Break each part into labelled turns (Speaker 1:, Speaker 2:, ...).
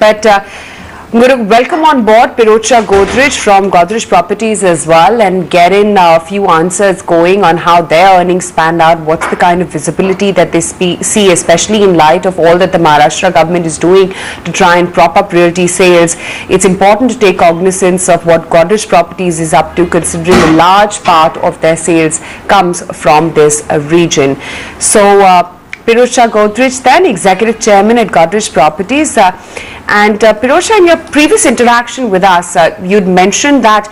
Speaker 1: But I'm going to welcome on board Pirojsha Godrej from Godrej Properties as well and get in a few answers going on how their earnings panned out, what's the kind of visibility that they see, especially in light of all that the Maharashtra government is doing to try and prop up realty sales. It's important to take cognizance of what Godrej Properties is up to, considering a large part of their sales comes from this region. So, Pirojsha Godrej, then Executive Chairman at Godrej Properties. Pirojsha, in your previous interaction with us, you'd mentioned that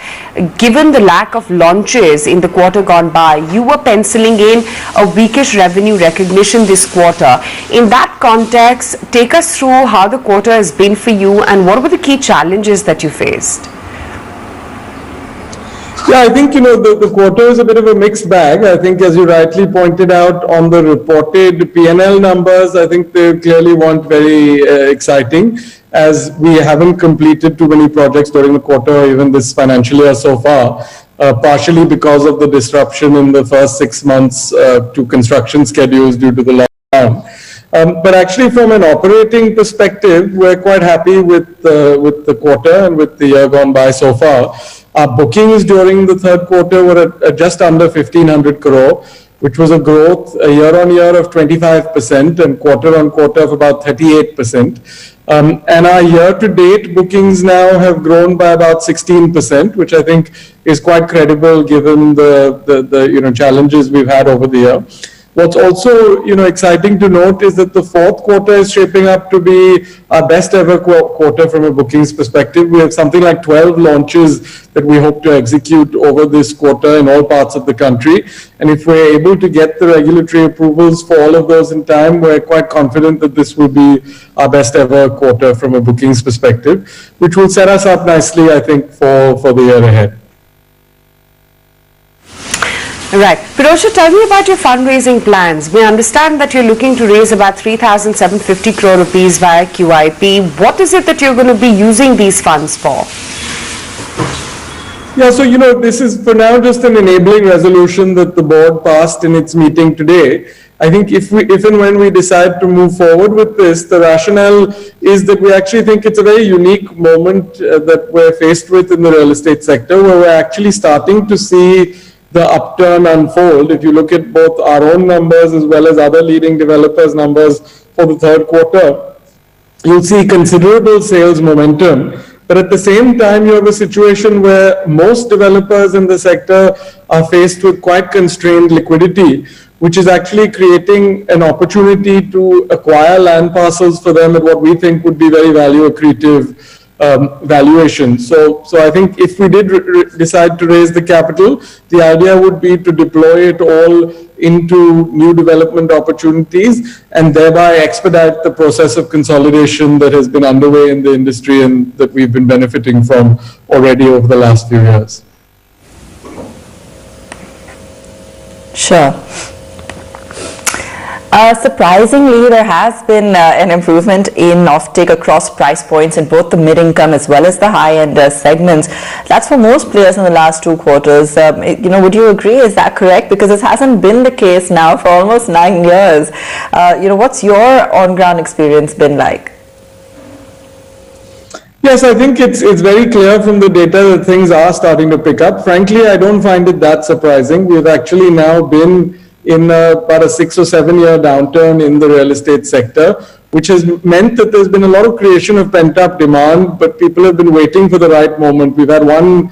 Speaker 1: given the lack of launches in the quarter gone by, you were penciling in a weakish revenue recognition this quarter. In that context, take us through how the quarter has been for you and what were the key challenges that you faced?
Speaker 2: Yeah, I think, the quarter is a bit of a mixed bag. I think, as you rightly pointed out, on the reported P&L numbers, I think they clearly weren't very exciting, as we haven't completed too many projects during the quarter or even this financial year so far, partially because of the disruption in the first 6 months to construction schedules due to the lockdown. But actually, from an operating perspective, we're quite happy with the quarter and with the year gone by so far. Our bookings during the third quarter were at just under 1,500 crore, which was a growth year-on-year of 25% and quarter-on-quarter of about 38%. And our year-to-date bookings now have grown by about 16%, which I think is quite credible given the challenges we've had over the year. What's also exciting to note is that the fourth quarter is shaping up to be our best ever quarter from a bookings perspective. We have something like 12 launches that we hope to execute over this quarter in all parts of the country. And if we're able to get the regulatory approvals for all of those in time, we're quite confident that this will be our best ever quarter from a bookings perspective, which will set us up nicely, I think, for the year ahead.
Speaker 1: Right. Pirojsha, tell me about your fundraising plans. We understand that you're looking to raise about 3,750 crore rupees via QIP. What is it that you're going to be using these funds for?
Speaker 2: Yeah, so this is for now just an enabling resolution that the board passed in its meeting today. I think if and when we decide to move forward with this, the rationale is that we actually think it's a very unique moment that we're faced with in the real estate sector, where we're actually starting to see the upturn unfold. If you look at both our own numbers as well as other leading developers' numbers for the third quarter, you'll see considerable sales momentum. But at the same time, you have a situation where most developers in the sector are faced with quite constrained liquidity, which is actually creating an opportunity to acquire land parcels for them at what we think would be very value accretive valuation. So I think if we did decide to raise the capital, the idea would be to deploy it all into new development opportunities and thereby expedite the process of consolidation that has been underway in the industry and that we've been benefiting from already over the last few years.
Speaker 3: Sure. Surprisingly, there has been an improvement in offtake across price points in both the mid-income as well as the high-end segments. That's for most players in the last 2 quarters. Would you agree? Is that correct? Because this hasn't been the case now for almost 9 years. What's your on-ground experience been like?
Speaker 2: Yes, I think it's very clear from the data that things are starting to pick up. Frankly, I don't find it that surprising. We've actually now been in about a 6 or 7 year downturn in the real estate sector, which has meant that there's been a lot of creation of pent-up demand, but people have been waiting for the right moment. We've had one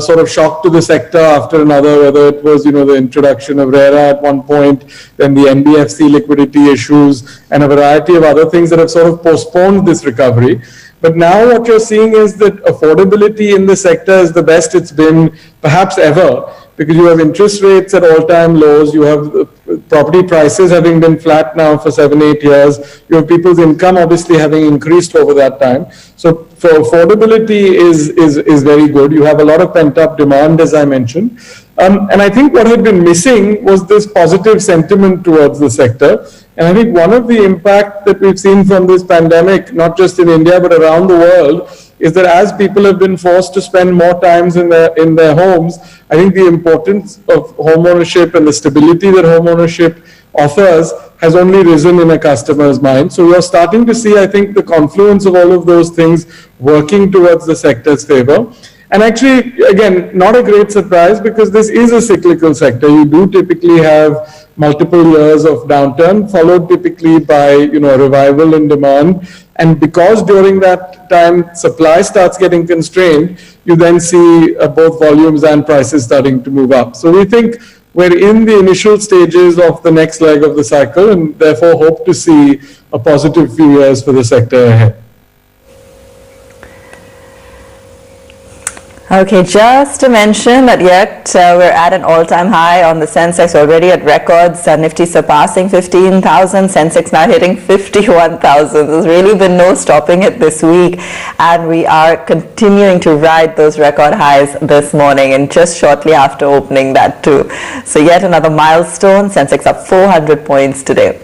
Speaker 2: sort of shock to the sector after another, whether it was, the introduction of RERA at one point, then the NBFC liquidity issues, and a variety of other things that have sort of postponed this recovery. But now what you're seeing is that affordability in the sector is the best it's been perhaps ever, because you have interest rates at all-time lows, you have property prices having been flat now for 7, 8 years, you have people's income obviously having increased over that time. So for affordability is very good. You have a lot of pent-up demand, as I mentioned. And I think what had been missing was this positive sentiment towards the sector. And I think one of the impact that we've seen from this pandemic, not just in India, but around the world, is that as people have been forced to spend more times in their homes, I think the importance of home ownership and the stability that home ownership offers has only risen in a customer's mind. So you're starting to see, I think, the confluence of all of those things working towards the sector's favor. And actually, again, not a great surprise because this is a cyclical sector. You do typically have multiple years of downturn, followed typically by, a revival in demand. And because during that time supply starts getting constrained, you then see both volumes and prices starting to move up. So we think we're in the initial stages of the next leg of the cycle and therefore hope to see a positive few years for the sector ahead.
Speaker 3: Okay, just to mention that we're at an all-time high on the Sensex, already at records, Nifty surpassing 15,000, Sensex now hitting 51,000. There's really been no stopping it this week, and we are continuing to ride those record highs this morning and just shortly after opening that too. So yet another milestone, Sensex up 400 points today.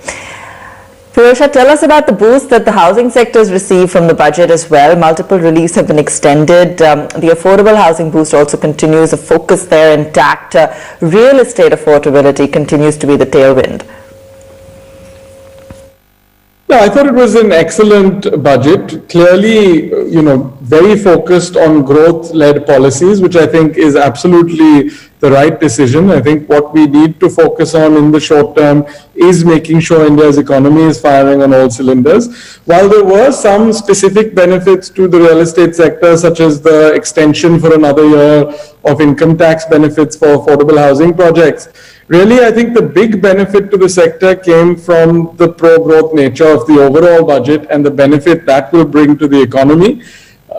Speaker 3: Pirojsha, tell us about the boost that the housing sector has received from the budget as well. Multiple reliefs have been extended. The affordable housing boost also continues. The focus there intact. Real estate affordability continues to be the tailwind.
Speaker 2: Yeah, I thought it was an excellent budget. Clearly, very focused on growth-led policies, which I think is absolutely the right decision. I think what we need to focus on in the short term is making sure India's economy is firing on all cylinders. While there were some specific benefits to the real estate sector, such as the extension for another year of income tax benefits for affordable housing projects, really, I think the big benefit to the sector came from the pro-growth nature of the overall budget and the benefit that will bring to the economy.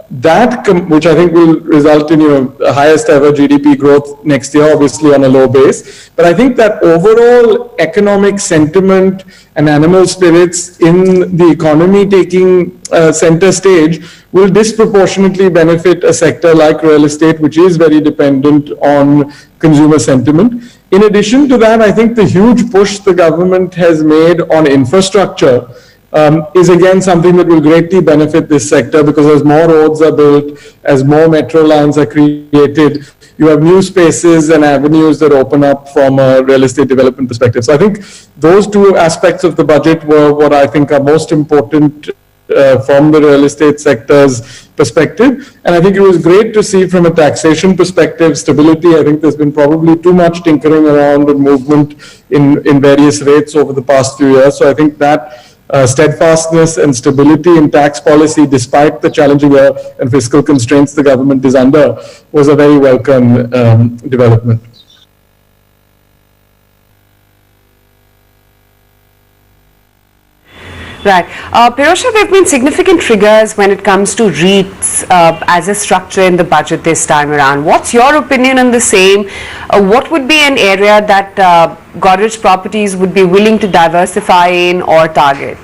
Speaker 2: That, which I think will result in the highest ever GDP growth next year, obviously on a low base. But I think that overall economic sentiment and animal spirits in the economy taking center stage will disproportionately benefit a sector like real estate, which is very dependent on consumer sentiment. In addition to that, I think the huge push the government has made on infrastructure is again something that will greatly benefit this sector, because as more roads are built, as more metro lines are created, you have new spaces and avenues that open up from a real estate development perspective. So I think those two aspects of the budget were what I think are most important from the real estate sector's perspective. And I think it was great to see from a taxation perspective stability. I think there's been probably too much tinkering around and movement in various rates over the past few years. So I think that steadfastness and stability in tax policy, despite the challenging year and fiscal constraints the government is under, was a very welcome development.
Speaker 1: Right. Pirojsha, there have been significant triggers when it comes to REITs as a structure in the budget this time around. What's your opinion on the same? What would be an area that Godrej Properties would be willing to diversify in or target?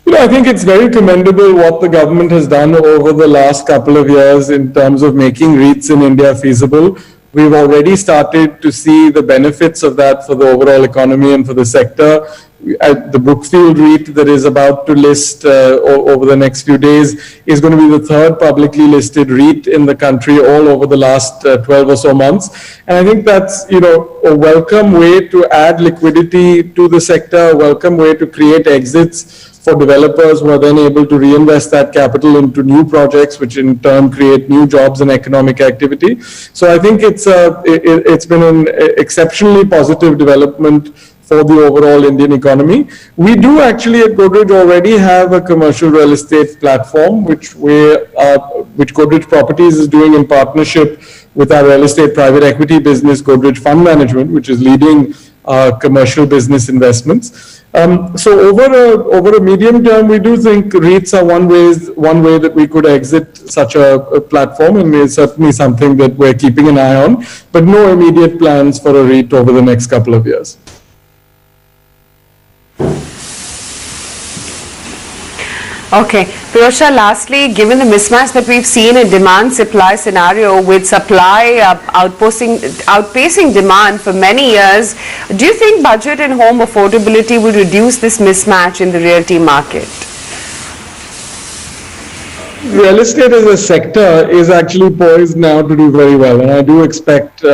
Speaker 2: I think it's very commendable what the government has done over the last couple of years in terms of making REITs in India feasible. We've already started to see the benefits of that for the overall economy and for the sector. The Brookfield REIT that is about to list over the next few days is going to be the third publicly listed REIT in the country all over the last 12 or so months. And I think that's, a welcome way to add liquidity to the sector, a welcome way to create exits for developers who are then able to reinvest that capital into new projects, which in turn create new jobs and economic activity. So I think it's been an exceptionally positive development for the overall Indian economy. We do actually at Godrej already have a commercial real estate platform, which Godrej Properties is doing in partnership with our real estate private equity business, Godrej Fund Management, which is leading commercial business investments. So over a medium term, we do think REITs are one way that we could exit such a platform, and it's certainly something that we're keeping an eye on, but no immediate plans for a REIT over the next couple of years.
Speaker 1: Okay. Pirojsha, lastly, given the mismatch that we've seen in demand-supply scenario with supply outpacing demand for many years, do you think budget and home affordability will reduce this mismatch in the realty market?
Speaker 2: Real estate as a sector is actually poised now to do very well, and I do expect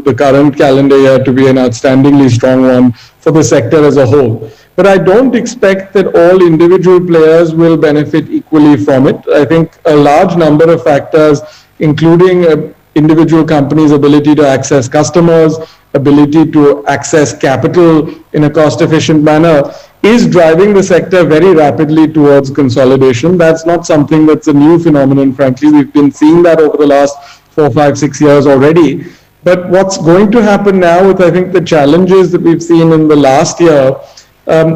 Speaker 2: the current calendar year to be an outstandingly strong one for the sector as a whole. But I don't expect that all individual players will benefit equally from it. I think a large number of factors, including individual companies' ability to access customers, ability to access capital in a cost-efficient manner, is driving the sector very rapidly towards consolidation. That's not something that's a new phenomenon, frankly. We've been seeing that over the last 4, 5, 6 years already. But what's going to happen now with, I think, the challenges that we've seen in the last year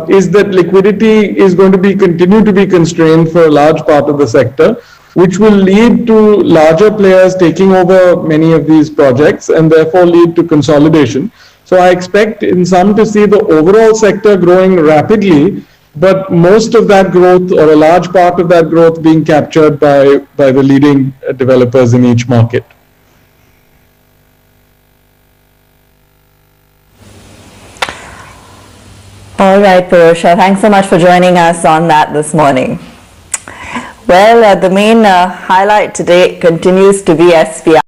Speaker 2: is that liquidity is going to continue to be constrained for a large part of the sector, which will lead to larger players taking over many of these projects and therefore lead to consolidation. So I expect in some to see the overall sector growing rapidly, but most of that growth, or a large part of that growth, being captured by the leading developers in each market.
Speaker 3: All right, Pirojsha, thanks so much for joining us on that this morning. Well, the main highlight today continues to be SBI.